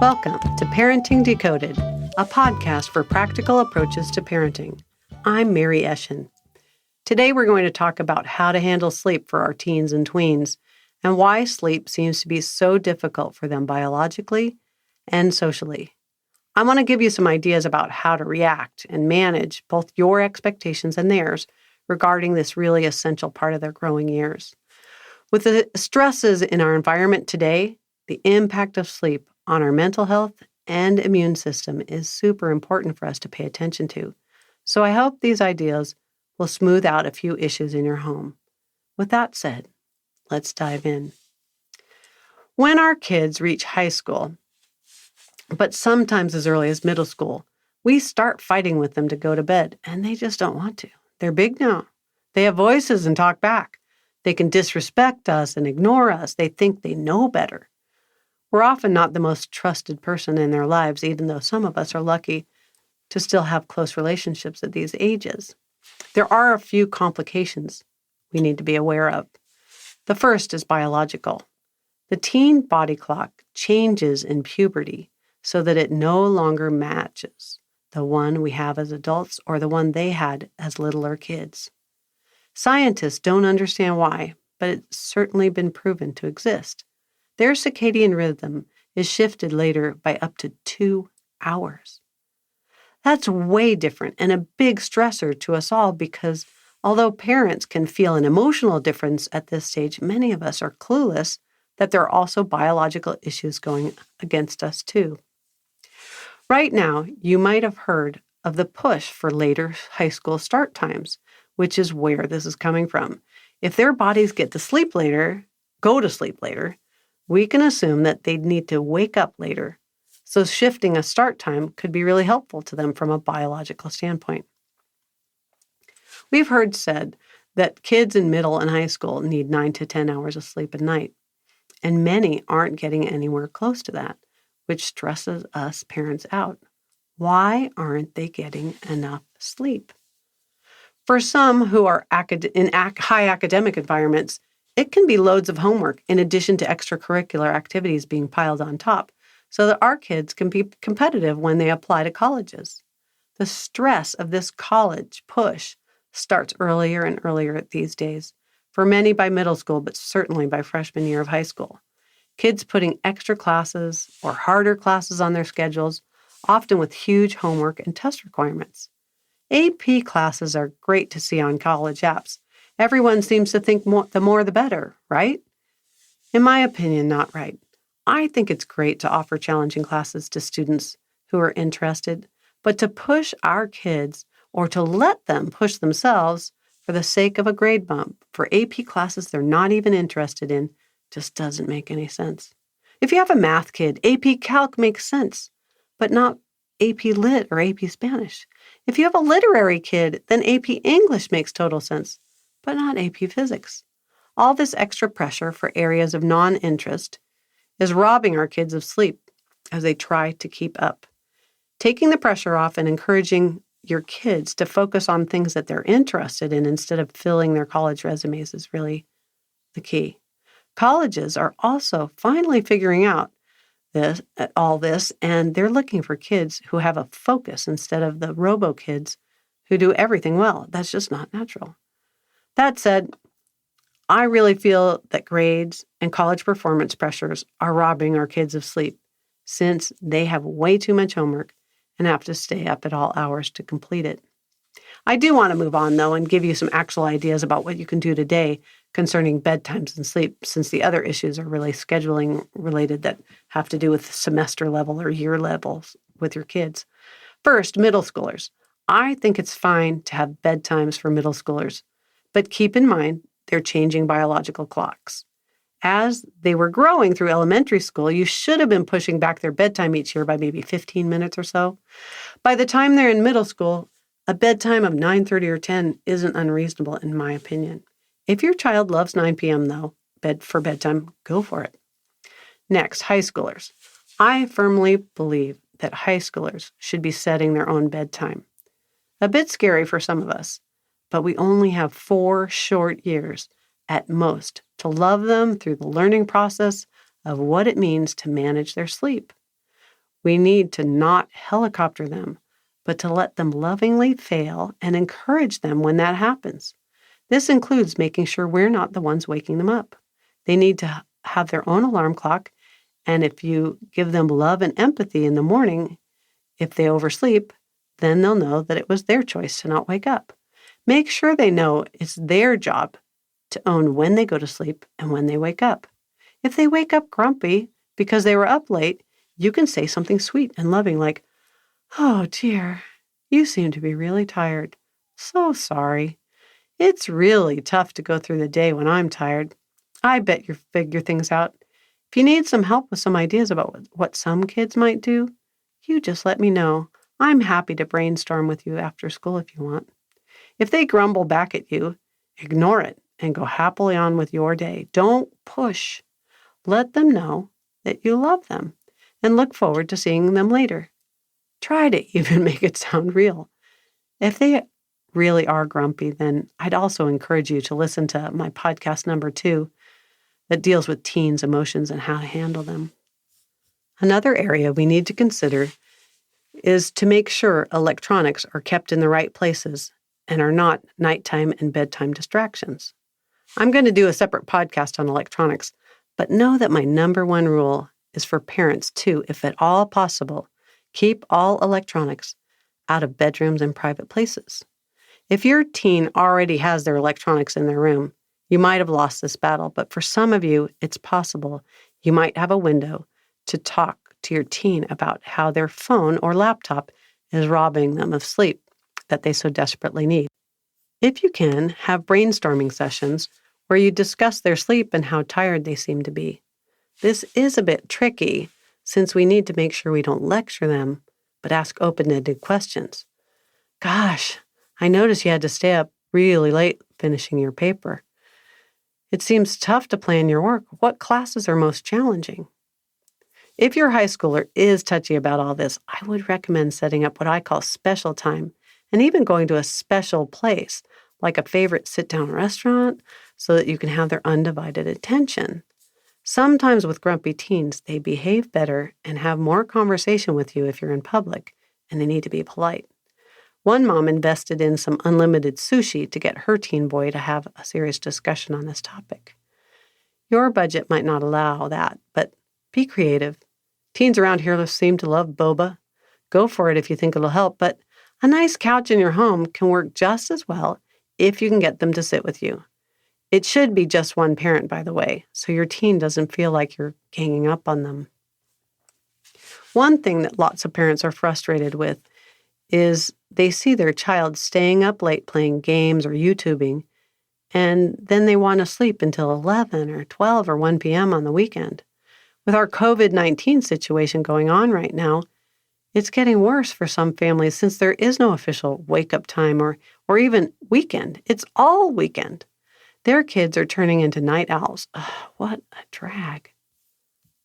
Welcome to Parenting Decoded, a podcast for practical approaches to parenting. I'm Mary Eschen. Today we're going to talk about how to handle sleep for our teens and tweens and why sleep seems to be so difficult for them biologically and socially. I want to give you some ideas about how to react and manage both your expectations and theirs regarding this really essential part of their growing years. With the stresses in our environment today, the impact of sleep on our mental health and immune system is super important for us to pay attention to. So I hope these ideas will smooth out a few issues in your home. With that said, let's dive in. When our kids reach high school, but sometimes as early as middle school, we start fighting with them to go to bed, and they just don't want to. They're big now. They have voices and talk back. They can disrespect us and ignore us. They think they know better. We're often not the most trusted person in their lives, even though some of us are lucky to still have close relationships at these ages. There are a few complications we need to be aware of. The first is biological. The teen body clock changes in puberty so that it no longer matches the one we have as adults or the one they had as littler kids. Scientists don't understand why, but it's certainly been proven to exist. Their circadian rhythm is shifted later by up to 2 hours. That's way different and a big stressor to us all because although parents can feel an emotional difference at this stage, many of us are clueless that there are also biological issues going against us too. Right now, you might have heard of the push for later high school start times, which is where this is coming from. If their bodies go to sleep later, we can assume that they'd need to wake up later. So shifting a start time could be really helpful to them from a biological standpoint. We've heard said that kids in middle and high school need 9 to 10 hours of sleep a night, and many aren't getting anywhere close to that, which stresses us parents out. Why aren't they getting enough sleep? For some who are in high academic environments, it can be loads of homework in addition to extracurricular activities being piled on top, so that our kids can be competitive when they apply to colleges. The stress of this college push starts earlier and earlier these days, for many by middle school, but certainly by freshman year of high school. Kids putting extra classes or harder classes on their schedules, often with huge homework and test requirements. AP classes are great to see on college apps. Everyone seems to think the more the better, right? In my opinion, not right. I think it's great to offer challenging classes to students who are interested, but to push our kids or to let them push themselves for the sake of a grade bump for AP classes they're not even interested in just doesn't make any sense. If you have a math kid, AP Calc makes sense, but not AP Lit or AP Spanish. If you have a literary kid, then AP English makes total sense, but not AP Physics. All this extra pressure for areas of non-interest is robbing our kids of sleep as they try to keep up. Taking the pressure off and encouraging your kids to focus on things that they're interested in instead of filling their college resumes is really the key. Colleges are also finally figuring out all this, and they're looking for kids who have a focus instead of the robo kids who do everything well. That's just not natural. That said, I really feel that grades and college performance pressures are robbing our kids of sleep since they have way too much homework and have to stay up at all hours to complete it. I do want to move on, though, and give you some actual ideas about what you can do today concerning bedtimes and sleep, since the other issues are really scheduling related that have to do with semester level or year levels with your kids. First, middle schoolers. I think it's fine to have bedtimes for middle schoolers, but keep in mind they're changing biological clocks. As they were growing through elementary school, you should have been pushing back their bedtime each year by maybe 15 minutes or so. By the time they're in middle school, a bedtime of 9:30 or 10 isn't unreasonable in my opinion. If your child loves 9 p.m., though, for bedtime, go for it. Next, high schoolers. I firmly believe that high schoolers should be setting their own bedtime. A bit scary for some of us, but we only have 4 short years at most to love them through the learning process of what it means to manage their sleep. We need to not helicopter them, but to let them lovingly fail and encourage them when that happens. This includes making sure we're not the ones waking them up. They need to have their own alarm clock, and if you give them love and empathy in the morning, if they oversleep, then they'll know that it was their choice to not wake up. Make sure they know it's their job to own when they go to sleep and when they wake up. If they wake up grumpy because they were up late, you can say something sweet and loving like, "Oh dear, you seem to be really tired. So sorry. It's really tough to go through the day when I'm tired. I bet you figure things out. If you need some help with some ideas about what some kids might do, you just let me know. I'm happy to brainstorm with you after school if you want." If they grumble back at you, ignore it and go happily on with your day. Don't push. Let them know that you love them and look forward to seeing them later. Try to even make it sound real. If they really are grumpy, then I'd also encourage you to listen to my podcast number 2 that deals with teens' emotions and how to handle them. Another area we need to consider is to make sure electronics are kept in the right places and are not nighttime and bedtime distractions. I'm going to do a separate podcast on electronics, but know that my number one rule is for parents to, if at all possible, keep all electronics out of bedrooms and private places. If your teen already has their electronics in their room, you might have lost this battle, but for some of you, it's possible you might have a window to talk to your teen about how their phone or laptop is robbing them of sleep that they so desperately need. If you can, have brainstorming sessions where you discuss their sleep and how tired they seem to be. This is a bit tricky since we need to make sure we don't lecture them, but ask open-ended questions. "Gosh, I noticed you had to stay up really late finishing your paper. It seems tough to plan your work. What classes are most challenging?" If your high schooler is touchy about all this, I would recommend setting up what I call special time and even going to a special place, like a favorite sit-down restaurant, so that you can have their undivided attention. Sometimes with grumpy teens, they behave better and have more conversation with you if you're in public, and they need to be polite. One mom invested in some unlimited sushi to get her teen boy to have a serious discussion on this topic. Your budget might not allow that, but be creative. Teens around here seem to love boba. Go for it if you think it'll help, but a nice couch in your home can work just as well if you can get them to sit with you. It should be just one parent, by the way, so your teen doesn't feel like you're ganging up on them. One thing that lots of parents are frustrated with is they see their child staying up late playing games or YouTubing, and then they want to sleep until 11 or 12 or 1 p.m. on the weekend. With our COVID-19 situation going on right now, it's getting worse for some families since there is no official wake-up time or even weekend. It's all weekend. Their kids are turning into night owls. Ugh, what a drag.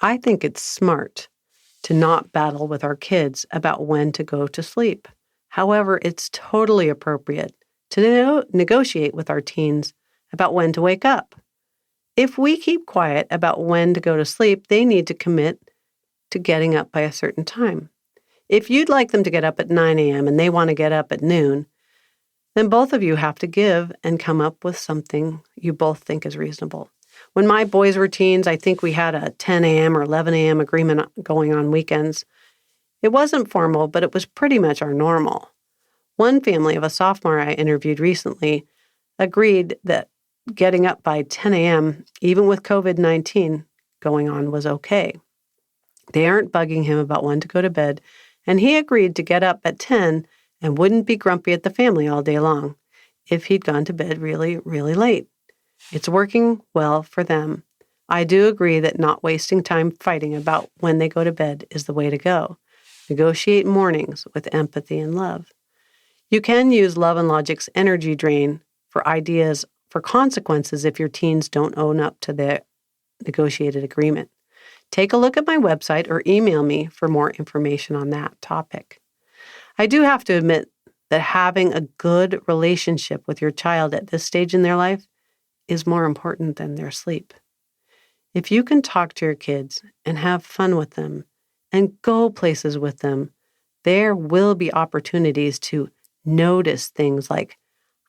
I think it's smart to not battle with our kids about when to go to sleep. However, it's totally appropriate to negotiate with our teens about when to wake up. If we keep quiet about when to go to sleep, they need to commit to getting up by a certain time. If you'd like them to get up at 9 a.m. and they want to get up at noon, then both of you have to give and come up with something you both think is reasonable. When my boys were teens, I think we had a 10 a.m. or 11 a.m. agreement going on weekends. It wasn't formal, but it was pretty much our normal. One family of a sophomore I interviewed recently agreed that getting up by 10 a.m., even with COVID-19 going on, was okay. They aren't bugging him about when to go to bed, and he agreed to get up at 10 and wouldn't be grumpy at the family all day long if he'd gone to bed really, really late. It's working well for them. I do agree that not wasting time fighting about when they go to bed is the way to go. Negotiate mornings with empathy and love. You can use Love and Logic's energy drain for ideas for consequences if your teens don't own up to the negotiated agreement. Take a look at my website or email me for more information on that topic. I do have to admit that having a good relationship with your child at this stage in their life is more important than their sleep. If you can talk to your kids and have fun with them and go places with them, there will be opportunities to notice things like,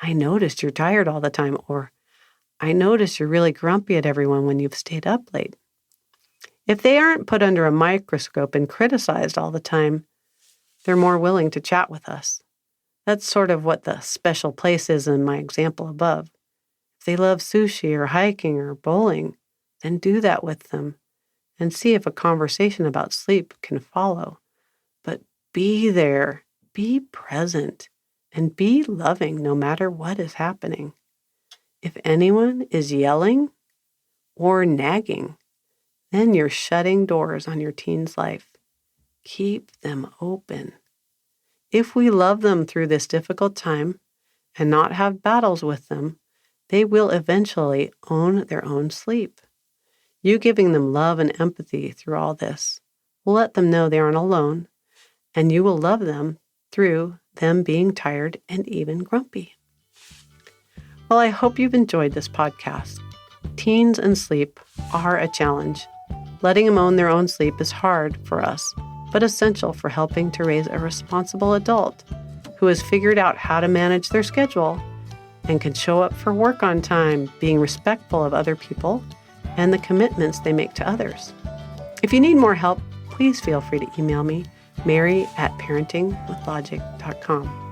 I noticed you're tired all the time, or I notice you're really grumpy at everyone when you've stayed up late. If they aren't put under a microscope and criticized all the time, they're more willing to chat with us. That's sort of what the special place is in my example above. If they love sushi or hiking or bowling, then do that with them and see if a conversation about sleep can follow. But be there, be present, and be loving no matter what is happening. If anyone is yelling or nagging, then you're shutting doors on your teen's life. Keep them open. If we love them through this difficult time and not have battles with them, they will eventually own their own sleep. You giving them love and empathy through all this will let them know they aren't alone, and you will love them through them being tired and even grumpy. Well, I hope you've enjoyed this podcast. Teens and sleep are a challenge. Letting them own their own sleep is hard for us, but essential for helping to raise a responsible adult who has figured out how to manage their schedule and can show up for work on time, being respectful of other people and the commitments they make to others. If you need more help, please feel free to email me, Mary@parentingwithlogic.com.